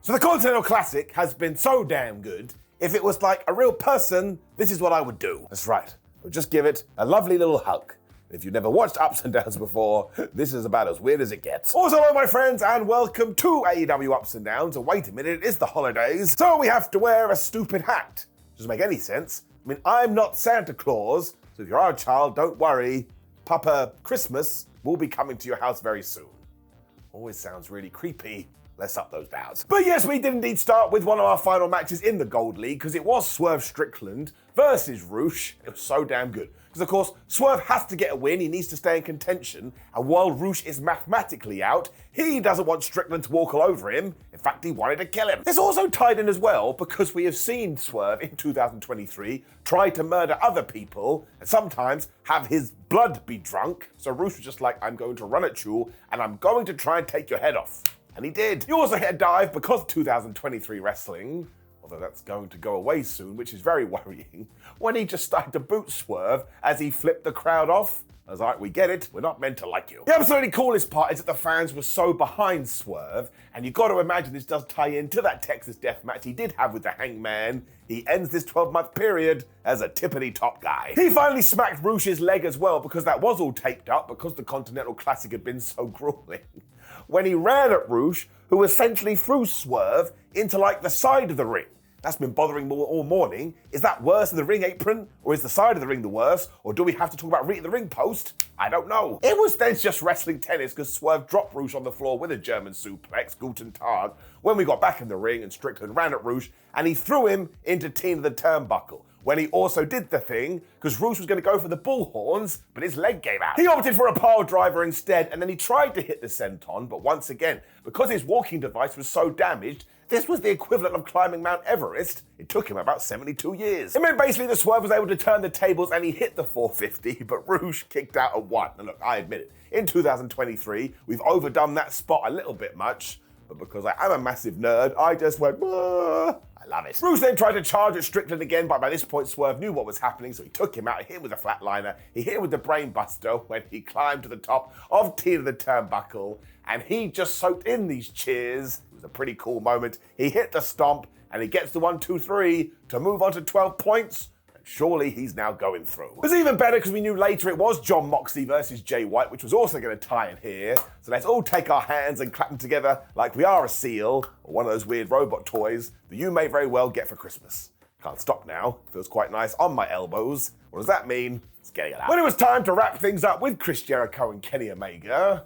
So the Continental Classic has been so damn good, if it was like a real person, this is what I would do. That's right, I would just give it a lovely little hug. If you've never watched Ups and Downs before, this is about as weird as it gets. Also, hello my friends, and welcome to AEW Ups and Downs. And wait a minute, it is the holidays, so we have to wear a stupid hat. Doesn't make any sense. I mean, I'm not Santa Claus, so if you are a child, don't worry. Papa Christmas will be coming to your house very soon. Always sounds really creepy. Let's up those bows. But yes, we did indeed start with one of our final matches in the Gold League, because it was Swerve Strickland versus Roosh. It was so damn good. Because of course, Swerve has to get a win, he needs to stay in contention, and while Roosh is mathematically out, he doesn't want Strickland to walk all over him. In fact, he wanted to kill him. It's also tied in as well, because we have seen Swerve in 2023 try to murder other people, and sometimes have his blood be drunk, so Roosh was just like, I'm going to run at you, and I'm going to try and take your head off. And he did. He also hit a dive because 2023 wrestling, although that's going to go away soon, which is very worrying, when he just started to boot Swerve as he flipped the crowd off. I was like, we get it, we're not meant to like you. The absolutely coolest part is that the fans were so behind Swerve, and you've got to imagine this does tie into that Texas death match he did have with the Hangman. He ends this 12-month period as a tippity-top guy. He finally smacked Roosh's leg as well, because that was all taped up because the Continental Classic had been so grueling. When he ran at Roosh, who essentially threw Swerve into like the side of the ring. That's been bothering me all morning. Is that worse than the ring apron? Or is the side of the ring the worst? Or do we have to talk about the ring post? I don't know. It was then just wrestling tennis because Swerve dropped Roosh on the floor with a German suplex, Guten Tag, when we got back in the ring and Strickland ran at Roosh and he threw him into Teen of the Turnbuckle. When he also did the thing, because Roosh was going to go for the bullhorns, but his leg gave out. He opted for a pile driver instead, and then he tried to hit the senton, but once again, because his walking device was so damaged, this was the equivalent of climbing Mount Everest. It took him about 72 years. It meant basically that Swerve was able to turn the tables and he hit the 450, but Roosh kicked out at 1. And look, I admit it, in 2023, we've overdone that spot a little bit much, but because I am a massive nerd, I just went, "Whoa." I love it. Roosh then tried to charge at Strickland again, but by this point Swerve knew what was happening, so he took him out, hit him with a flatliner, he hit him with the brain buster when he climbed to the top of Teen of the Turnbuckle, and he just soaked in these cheers. It was a pretty cool moment. He hit the stomp, and he gets the 1, 2, 3 to move on to 12 points. Surely he's now going through. It was even better because we knew later it was Jon Moxley versus Jay White, which was also going to tie in here. So let's all take our hands and clap them together like we are a seal, or one of those weird robot toys that you may very well get for Christmas. Can't stop now. Feels quite nice on my elbows. What does that mean? It's getting it out. When it was time to wrap things up with Chris Jericho and Kenny Omega,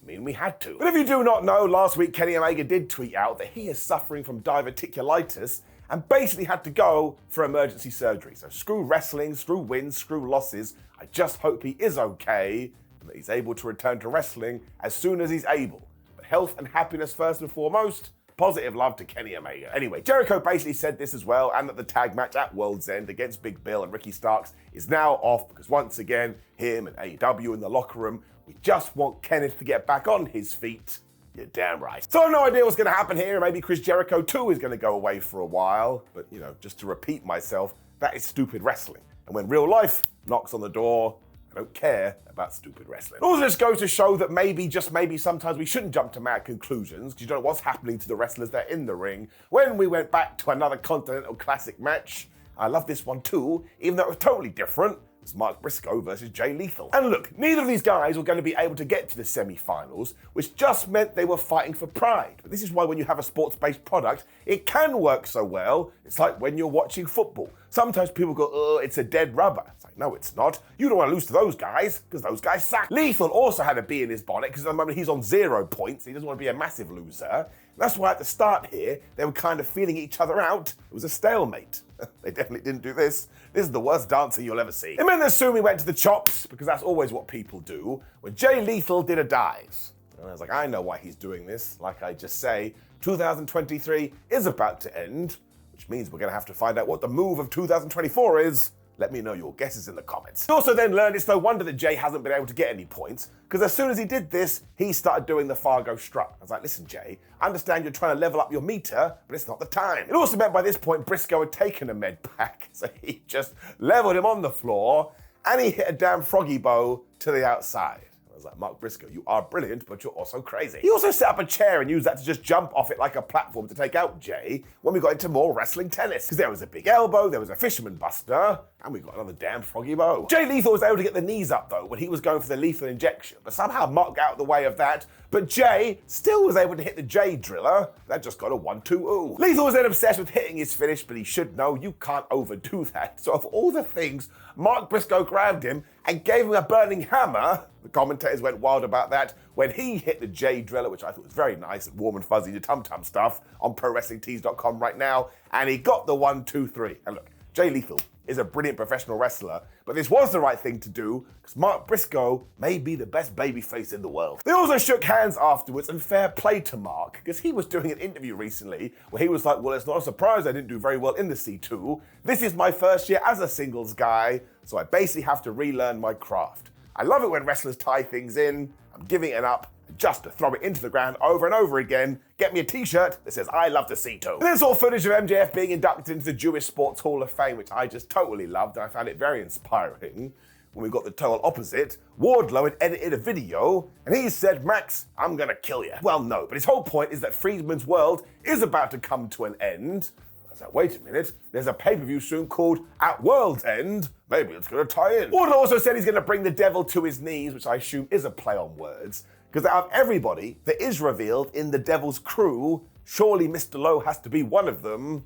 we had to. But if you do not know, last week Kenny Omega did tweet out that he is suffering from diverticulitis and basically had to go for emergency surgery. So screw wrestling, screw wins, screw losses. I just hope he is okay and that he's able to return to wrestling as soon as he's able. But health and happiness first and foremost. Positive love to Kenny Omega. Anyway, Jericho basically said this as well, and that the tag match at World's End against Big Bill and Ricky Starks is now off because once again, him and AEW in the locker room, we just want Kenneth to get back on his feet. You're damn right. So I have no idea what's going to happen here. Maybe Chris Jericho too is going to go away for a while. But, just to repeat myself, that is stupid wrestling. And when real life knocks on the door, I don't care about stupid wrestling. Also, this goes to show that maybe, just maybe, sometimes we shouldn't jump to mad conclusions, because you don't know what's happening to the wrestlers that are in the ring. When we went back to another Continental Classic match, I love this one too, even though it was totally different. It's Mark Briscoe versus Jay Lethal. And look, neither of these guys were going to be able to get to the semi-finals, which just meant they were fighting for pride. But this is why when you have a sports-based product, it can work so well. It's like when you're watching football. Sometimes people go, oh, it's a dead rubber. It's like, no, it's not. You don't want to lose to those guys, because those guys suck. Lethal also had a bee in his bonnet, because at the moment he's on 0 points. He doesn't want to be a massive loser. That's why at the start here, they were kind of feeling each other out. It was a stalemate. They definitely didn't do this. This is the worst dancer you'll ever see. It meant that soon we went to the chops, because that's always what people do, when Jay Lethal did a dive. And I was like, I know why he's doing this. Like I just say, 2023 is about to end, which means we're going to have to find out what the move of 2024 is. Let me know your guesses in the comments. We also then learned it's no wonder that Jay hasn't been able to get any points, because as soon as he did this, he started doing the Fargo strut. I was like, listen, Jay, I understand you're trying to level up your meter, but it's not the time. It also meant by this point, Briscoe had taken a med pack, so he just leveled him on the floor, and he hit a damn froggy bow to the outside. I was like, Mark Briscoe, you are brilliant, but you're also crazy. He also set up a chair and used that to just jump off it like a platform to take out Jay when we got into more wrestling tennis. Because there was a big elbow, there was a fisherman buster, and we got another damn froggy bow. Jay Lethal was able to get the knees up though when he was going for the lethal injection, but somehow Mark got out of the way of that, but Jay still was able to hit the Jay driller. That just got a 1-2-ooh. Lethal was then obsessed with hitting his finish, but he should know you can't overdo that. So of all the things, Mark Briscoe grabbed him and gave him a burning hammer. The commentators went wild about that when he hit the Jay driller, which I thought was very nice and warm and fuzzy, the tum-tum stuff on ProWrestlingTees.com right now, and he got the 1-2-3. And look, Jay Lethal is a brilliant professional wrestler, but this was the right thing to do because Mark Briscoe may be the best babyface in the world. They also shook hands afterwards, and fair play to Mark because he was doing an interview recently where he was like, well, it's not a surprise I didn't do very well in the C2. This is my first year as a singles guy, so I basically have to relearn my craft. I love it when wrestlers tie things in. I'm giving it up just to throw it into the ground over and over again. Get me a t-shirt that says, I love the C2. And there's all footage of MJF being inducted into the Jewish Sports Hall of Fame, which I just totally loved, and I found it very inspiring. When we got the total opposite, Wardlow had edited a video, and he said, Max, I'm gonna kill you. Well, no, but his whole point is that Friedman's world is about to come to an end. I was like, wait a minute, there's a pay-per-view soon called At World's End. Maybe it's gonna tie in. Wardlow also said he's gonna bring the devil to his knees, which I assume is a play on words. Because out of everybody that is revealed in the Devil's crew, surely Mr. Lowe has to be one of them.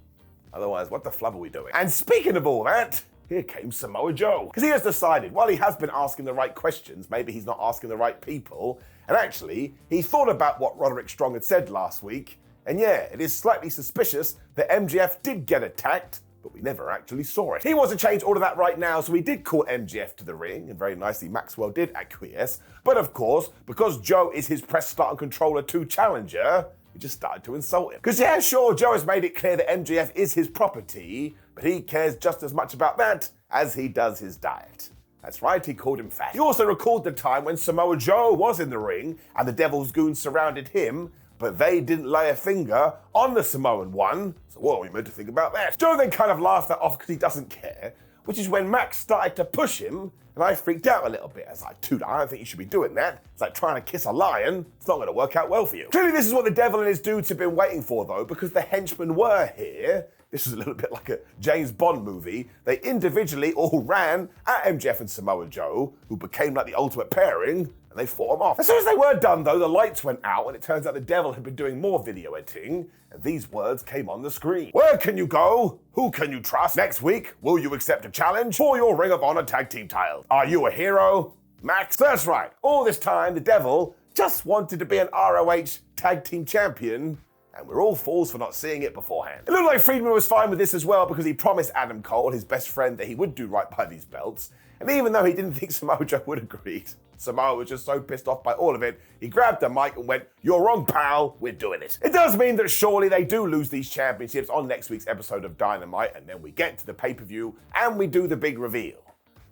Otherwise, what the flub are we doing? And speaking of all that, here came Samoa Joe. Because he has decided, while he has been asking the right questions, maybe he's not asking the right people. And actually, he thought about what Roderick Strong had said last week. And yeah, it is slightly suspicious that MJF did get attacked, but we never actually saw it. He wants to change all of that right now, so he did call MJF to the ring, and very nicely Maxwell did acquiesce. But of course, because Joe is his Press Start and Controller 2 challenger, he just started to insult him. Because yeah, sure, Joe has made it clear that MJF is his property, but he cares just as much about that as he does his diet. That's right, he called him fat. He also recalled the time when Samoa Joe was in the ring and the Devil's goons surrounded him, but they didn't lay a finger on the Samoan one. So what are we meant to think about that? Joe then kind of laughed that off because he doesn't care, which is when Max started to push him, and I freaked out a little bit. I was like, dude, I don't think you should be doing that. It's like trying to kiss a lion. It's not gonna work out well for you. Clearly this is what the Devil and his dudes have been waiting for though, because the henchmen were here. This was a little bit like a James Bond movie. They individually all ran at MJF and Samoa Joe, who became like the ultimate pairing, and they fought them off. As soon as they were done though, the lights went out, and it turns out the Devil had been doing more video editing, and these words came on the screen. Where can you go? Who can you trust? Next week, will you accept a challenge for your Ring of Honor tag team title? Are you a hero? Max? That's right. All this time, the Devil just wanted to be an ROH tag team champion, and we're all fools for not seeing it beforehand. It looked like Friedman was fine with this as well because he promised Adam Cole, his best friend, that he would do right by these belts. And even though he didn't think Samoa Joe would agree, Samoa was just so pissed off by all of it, he grabbed the mic and went, you're wrong, pal, we're doing it. It does mean that surely they do lose these championships on next week's episode of Dynamite, and then we get to the pay-per-view and we do the big reveal.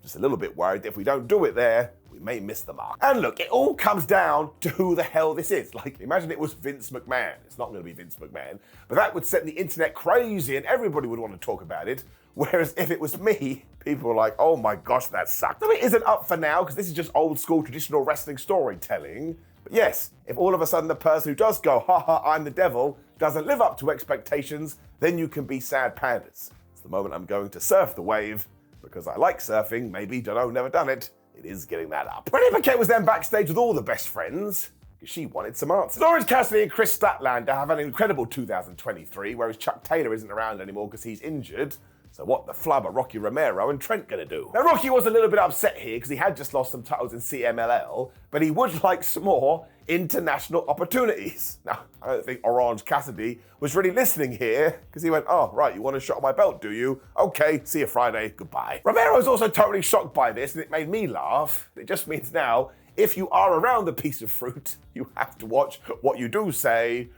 Just a little bit worried that if we don't do it there, we may miss the mark. And look, it all comes down to who the hell this is. Like, imagine it was Vince McMahon. It's not going to be Vince McMahon, but that would set the internet crazy and everybody would want to talk about it. Whereas if it was me, people were like, oh my gosh, that sucked. So it isn't up for now because this is just old school traditional wrestling storytelling. But yes, if all of a sudden the person who does go, ha ha, I'm the Devil, doesn't live up to expectations, then you can be sad pandas. It's the moment I'm going to surf the wave because I like surfing, maybe, don't know, never done it. It is getting that up. Brittany Paquette was then backstage with all the best friends because she wanted some answers. Orange Cassidy and Chris Statlander have an incredible 2023, whereas Chuck Taylor isn't around anymore because he's injured. So what the flub are Rocky Romero and Trent gonna do? Now Rocky was a little bit upset here because he had just lost some titles in CMLL, but he would like some more international opportunities. Now, I don't think Orange Cassidy was really listening here because he went, oh, right, you want a shot at my belt, do you? Okay, see you Friday, goodbye. Romero's also totally shocked by this and it made me laugh. It just means now, if you are around the piece of fruit, you have to watch what you do say,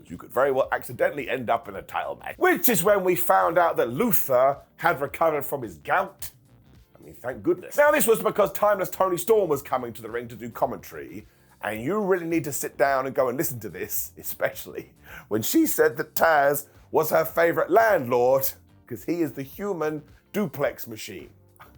you could very well accidentally end up in a title match. Which is when we found out that Luther had recovered from his gout. I mean, thank goodness. Now this was because Timeless Tony Storm was coming to the ring to do commentary, and you really need to sit down and go and listen to this, especially when she said that Taz was her favorite landlord, because he is the human duplex machine.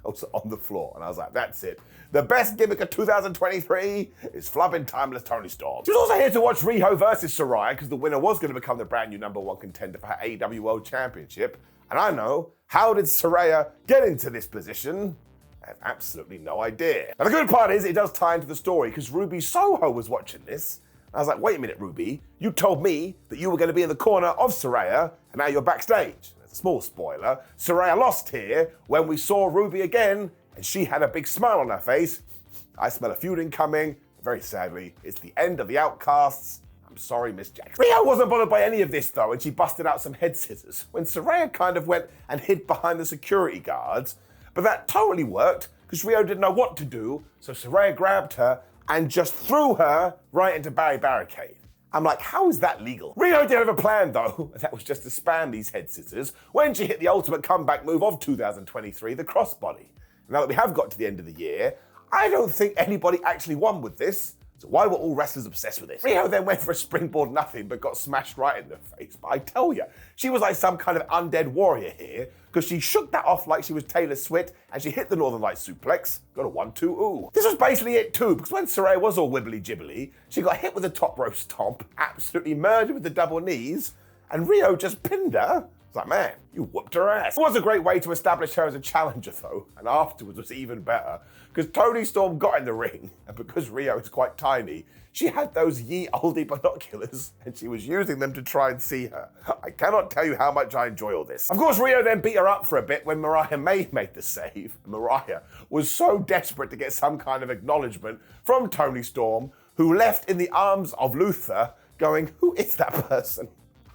was on the floor, and I was like, that's it. The best gimmick of 2023 is flubbing timeless Toni Storm. She was also here to watch Riho versus Saraya, because the winner was going to become the brand new #1 contender for her AEW World Championship. And I know, how did Saraya get into this position? I have absolutely no idea. Now the good part is, it does tie into the story, because Ruby Soho was watching this. I was like, wait a minute, Ruby, you told me that you were going to be in the corner of Saraya, and now you're backstage. There's a small spoiler. Saraya lost here when we saw Ruby again, and she had a big smile on her face. I smell a feuding coming. Very sadly, it's the end of the Outcasts. I'm sorry, Miss Jackson. Riho wasn't bothered by any of this, though, and she busted out some head scissors when Saraya kind of went and hid behind the security guards. But that totally worked, because Riho didn't know what to do, so Saraya grabbed her and just threw her right into barricade. I'm like, how is that legal? Riho did have a plan, though, and that was just to spam these head scissors when she hit the ultimate comeback move of 2023, the crossbody. Now that we have got to the end of the year, I don't think anybody actually won with this, so why were all wrestlers obsessed with this? Riho then went for a springboard nothing, but got smashed right in the face. But I tell you, she was like some kind of undead warrior here, because she shook that off like she was Taylor Swift, and she hit the Northern Light suplex, got a 1-2 ooh. This was basically it too, because when Saraya was all wibbly jibbly, she got hit with a top rope stomp, absolutely murdered with the double knees, and Riho just pinned her. It's like, man, you whooped her ass. It was a great way to establish her as a challenger, though, and afterwards was even better, because Toni Storm got in the ring, and because Riho is quite tiny, she had those ye olde binoculars, and she was using them to try and see her. I cannot tell you how much I enjoy all this. Of course, Riho then beat her up for a bit when Mariah May made the save. Mariah was so desperate to get some kind of acknowledgement from Toni Storm, who left in the arms of Luther, going, who is that person?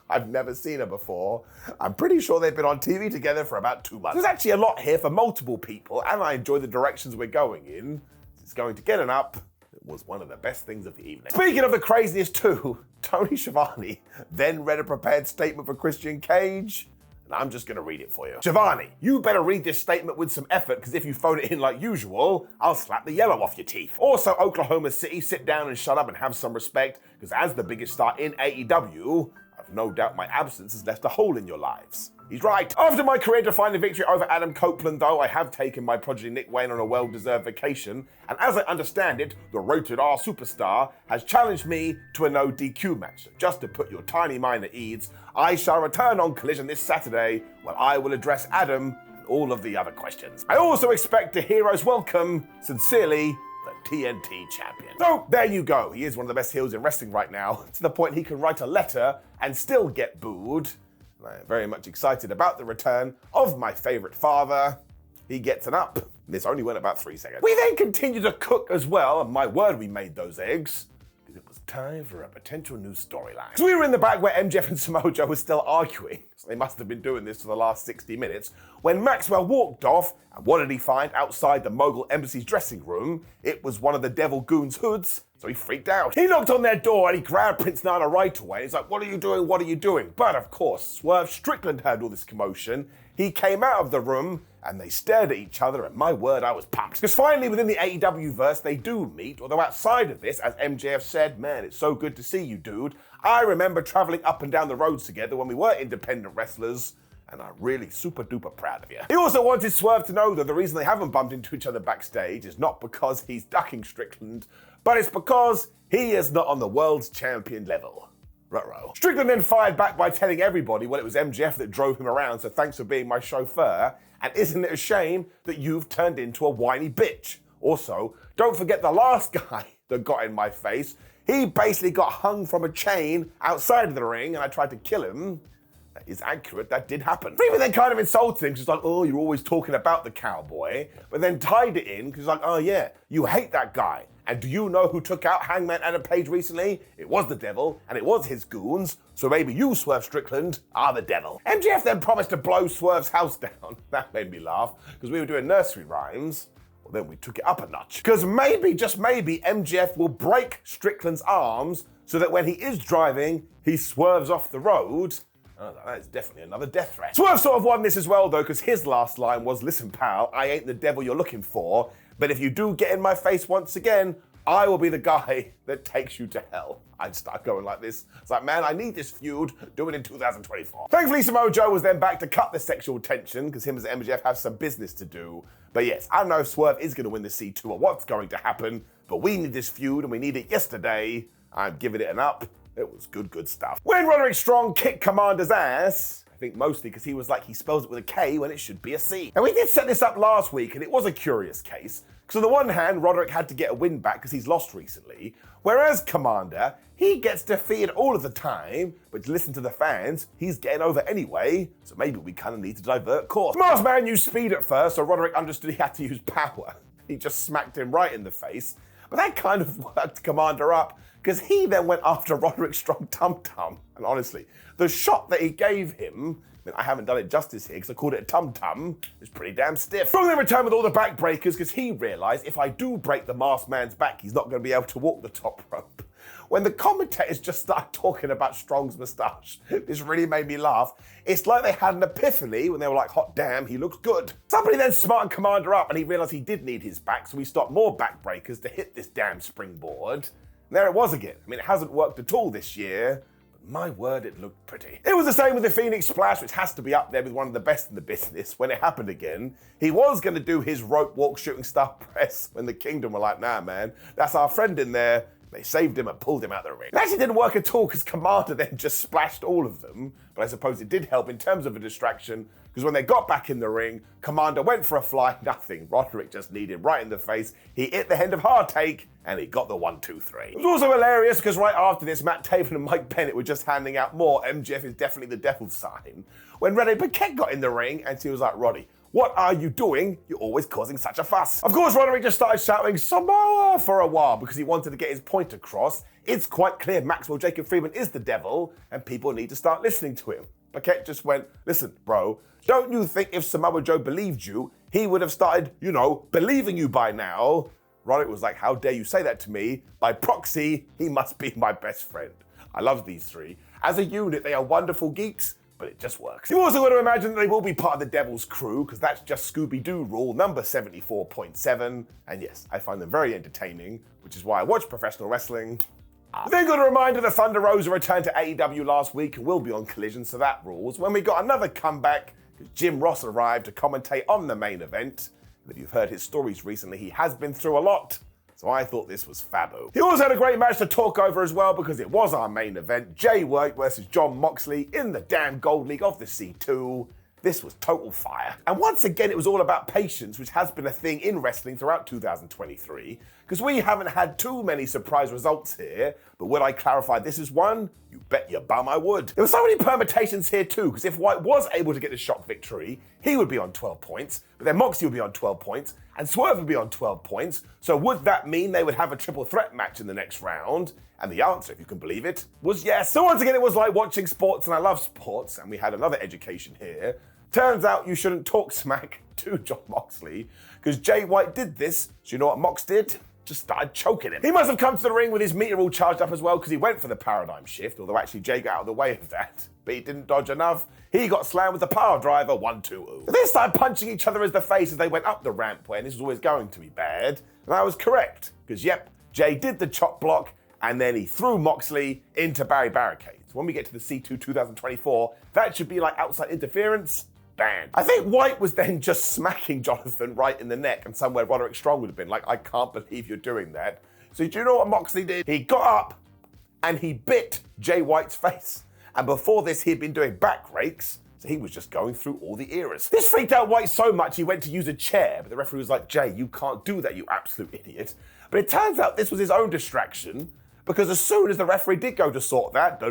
I've never seen her before. I'm pretty sure they've been on TV together for about 2 months. There's actually a lot here for multiple people, and I enjoy the directions we're going in. It's going to get an up. It was one of the best things of the evening. Speaking of the craziness too, Tony Schiavone then read a prepared statement for Christian Cage, and I'm just going to read it for you. Schiavone, you better read this statement with some effort, because if you phone it in like usual, I'll slap the yellow off your teeth. Also, Oklahoma City, sit down and shut up and have some respect, because as the biggest star in AEW, I've no doubt my absence has left a hole in your lives. He's right. After my career-defining victory over Adam Copeland, though, I have taken my prodigy Nick Wayne on a well-deserved vacation, and as I understand it, the rated R superstar has challenged me to a no DQ match. So just to put your tiny mind at ease, I shall return on Collision this Saturday, where I will address Adam and all of the other questions. I also expect a hero's welcome. Sincerely, the TNT champion. So there you go. He is one of the best heels in wrestling right now, to the point he can write a letter and still get booed. I am very much excited about the return of my favorite father. He gets an up. This only went about 3 seconds. We then continued to cook as well, and my word, we made those eggs. It was time for a potential new storyline. So we were in the back where MJF and Samoa Joe were still arguing, so they must have been doing this for the last 60 minutes, when Maxwell walked off, and what did he find outside the Mogul Embassy's dressing room? It was one of the Devil Goon's hoods, so he freaked out. He knocked on their door and he grabbed Prince Nana right away. He's like, what are you doing? What are you doing? But of course, Swerve Strickland heard all this commotion. He came out of the room and they stared at each other, and my word, I was pumped. Because finally, within the AEW verse, they do meet, although outside of this, as MJF said, man, it's so good to see you, dude. I remember traveling up and down the roads together when we were independent wrestlers, and I'm really super duper proud of you. He also wanted Swerve to know that the reason they haven't bumped into each other backstage is not because he's ducking Strickland, but it's because he is not on the world's champion level. Ruh-roh. Strickland then fired back by telling everybody, well, it was MJF that drove him around, so thanks for being my chauffeur, and isn't it a shame that you've turned into a whiny bitch? Also, don't forget the last guy that got in my face. He basically got hung from a chain outside of the ring, and I tried to kill him. That is accurate, that did happen. Freeman then kind of insulted him, she's like, oh, you're always talking about the cowboy, but then tied it in, because like, oh yeah, you hate that guy. And do you know who took out Hangman Adam Page recently? It was the devil, and it was his goons, so maybe you, Swerve Strickland, are the devil. MJF then promised to blow Swerve's house down. That made me laugh, because we were doing nursery rhymes. Well, then we took it up a notch. Because maybe, just maybe, MJF will break Strickland's arms, so that when he is driving, he swerves off the road. Oh, that is definitely another death threat. Swerve sort of won this as well, though, because his last line was, listen, pal, I ain't the devil you're looking for, but if you do get in my face once again, I will be the guy that takes you to hell. I'd start going like this. It's like, man, I need this feud. Do it in 2024. Thankfully, Samoa Joe was then back to cut the sexual tension because him and MJF have some business to do. But yes, I don't know if Swerve is going to win the C2 or what's going to happen, but we need this feud and we need it yesterday. I'm giving it an up. It was good stuff. When Roderick Strong kicked Komander's ass, I think mostly because he was like, he spells it with a K when it should be a C. And we did set this up last week, and it was a curious case. Because on the one hand, Roderick had to get a win back because he's lost recently, whereas Komander, he gets defeated all of the time, but listen to the fans, he's getting over anyway, so maybe we kind of need to divert course. Masked Man used speed at first, so Roderick understood he had to use power. He just smacked him right in the face, but that kind of worked Komander up, because he then went after Roderick Strong tum-tum. And honestly, the shot that he gave him, I haven't done it justice here because I called it a tum-tum, it's pretty damn stiff. Strong then returned with all the back breakers because he realised if I do break the masked man's back, he's not going to be able to walk the top rope. When the commentators just started talking about Strong's moustache, this really made me laugh. It's like they had an epiphany when they were like, hot damn, he looks good. Somebody then smartened Komander up and he realised he did need his back, so he stopped more back breakers to hit this damn springboard. And there it was again. I mean, it hasn't worked at all this year. My word, it looked pretty. It was the same with the Phoenix Splash, which has to be up there with one of the best in the business. When it happened again, he was going to do his rope walk shooting star press when the Kingdom were like, nah, man, that's our friend in there. They saved him and pulled him out of the ring. It actually didn't work at all because Komander then just splashed all of them, but I suppose it did help in terms of a distraction because when they got back in the ring, Komander went for a fly, nothing. Roderick just kneed him right in the face. He hit the end of Heartache, and he got the 1, 2, 3. It was also hilarious because right after this, Matt Taven and Mike Bennett were just handing out more MJF is definitely the devil's sign. When Rene Paquette got in the ring, and she was like, Roddy, what are you doing? You're always causing such a fuss. Of course, Roderick just started shouting Samoa for a while because he wanted to get his point across. It's quite clear Maxwell Jacob Friedman is the devil, and people need to start listening to him. Paquette just went, listen, bro, don't you think if Samoa Joe believed you, he would have started, believing you by now? Roderick was like, how dare you say that to me? By proxy, he must be my best friend. I love these three. As a unit, they are wonderful geeks, but it just works. You also got to imagine that they will be part of the Devil's crew, because that's just Scooby-Doo rule number 74.7. And yes, I find them very entertaining, which is why I watch professional wrestling. Then got a reminder that Thunder Rosa returned to AEW last week and will be on Collision, so that rules. When we got another comeback, Jim Ross arrived to commentate on the main event. And if you've heard his stories recently, he has been through a lot. So I thought this was fabbo. He also had a great match to talk over as well because it was our main event. Jay White versus Jon Moxley in the damn Gold League of the C2. This was total fire. And once again, it was all about patience, which has been a thing in wrestling throughout 2023, because we haven't had too many surprise results here, but would I clarify this is one? You bet your bum I would. There were so many permutations here too, because if White was able to get the shock victory, he would be on 12 points, but then Moxley would be on 12 points, and Swerve would be on 12 points, so would that mean they would have a triple threat match in the next round? And the answer, if you can believe it, was yes. So once again, it was like watching sports, and I love sports, and we had another education here. Turns out you shouldn't talk smack to Jon Moxley, because Jay White did this, so you know what Mox did? Just started choking him. He must have come to the ring with his meter all charged up as well, because he went for the paradigm shift, although actually Jay got out of the way of that. But he didn't dodge enough. He got slammed with the power driver, 1, 2, 0. They started punching each other as the face as they went up the ramp when this was always going to be bad. And I was correct, because yep, Jay did the chop block, and then he threw Moxley into Barry Barricades. When we get to the C2 2024, that should be like outside interference. Banned. I think White was then just smacking Jonathan right in the neck, and somewhere Roderick Strong would have been like, I can't believe you're doing that. So do you know what Moxley did? He got up and he bit Jay White's face. And before this, he'd been doing back rakes, so he was just going through all the eras. This freaked out White so much he went to use a chair, but the referee was like, Jay, you can't do that, you absolute idiot. But it turns out this was his own distraction, because as soon as the referee did go to sort that,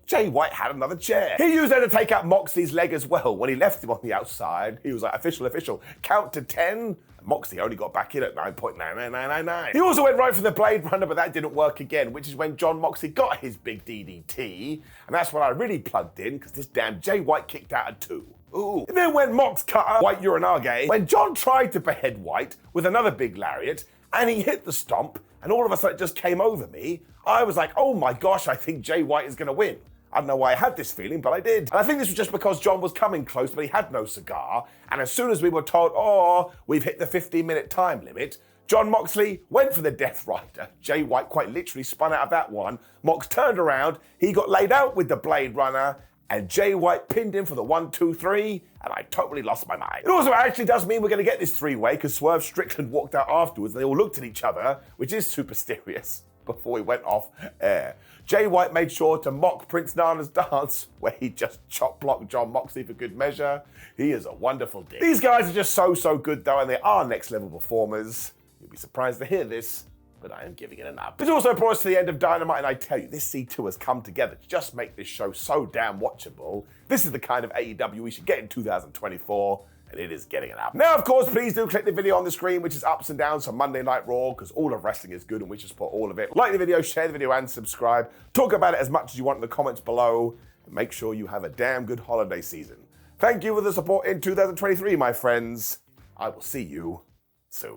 Jay White had another chair. He used that to take out Moxley's leg as well. When he left him on the outside, he was like, official, count to 10. And Moxley only got back in at 9.99999. He also went right for the Blade Runner, but that didn't work again, which is when Jon Moxley got his big DDT. And that's when I really plugged in, because this damn Jay White kicked out at 2. Ooh. And then when Mox cut up White Uranage, when Jon tried to behead White with another big lariat, and he hit the stomp, and all of a sudden it just came over me, I was like, oh my gosh, I think Jay White is going to win. I don't know why I had this feeling, but I did. And I think this was just because Jon was coming close, but he had no cigar. And as soon as we were told, oh, we've hit the 15-minute time limit, Jon Moxley went for the Death Rider. Jay White quite literally spun out of that one. Mox turned around, he got laid out with the Blade Runner, and Jay White pinned him for the 1, 2, 3, and I totally lost my mind. It also actually does mean we're going to get this three-way, because Swerve Strickland walked out afterwards and they all looked at each other, which is super mysterious, before we went off air. Jay White made sure to mock Prince Nana's dance, where he just chop-blocked Jon Moxley for good measure. He is a wonderful dick. These guys are just so good though, and they are next-level performers. You'll be surprised to hear this, but I am giving it an up. This also brought us to the end of Dynamite, and I tell you, this C2 has come together to just make this show so damn watchable. This is the kind of AEW we should get in 2024, and it is getting it up. Now, of course, please do click the video on the screen, which is ups and downs from Monday Night Raw, because all of wrestling is good, and we should support all of it. Like the video, share the video, and subscribe. Talk about it as much as you want in the comments below, and make sure you have a damn good holiday season. Thank you for the support in 2023, my friends. I will see you soon.